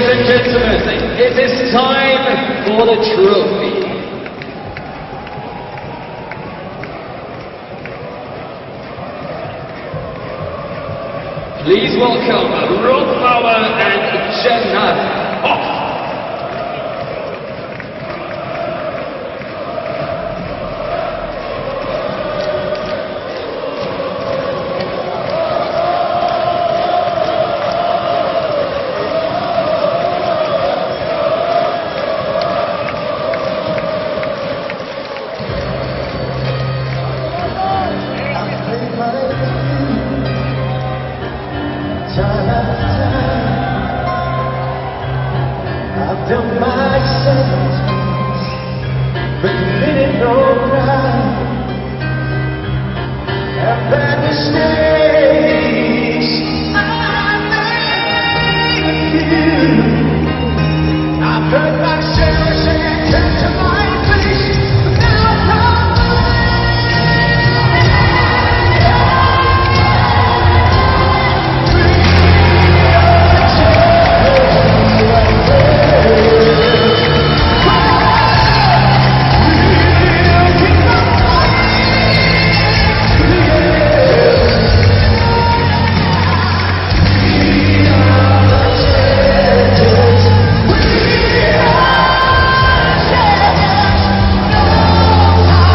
and gentlemen, it is time for the trophy. Please welcome Rob Bauer and Jenna Hoff. I've done my sentence, but committed no crime. I've had to stay.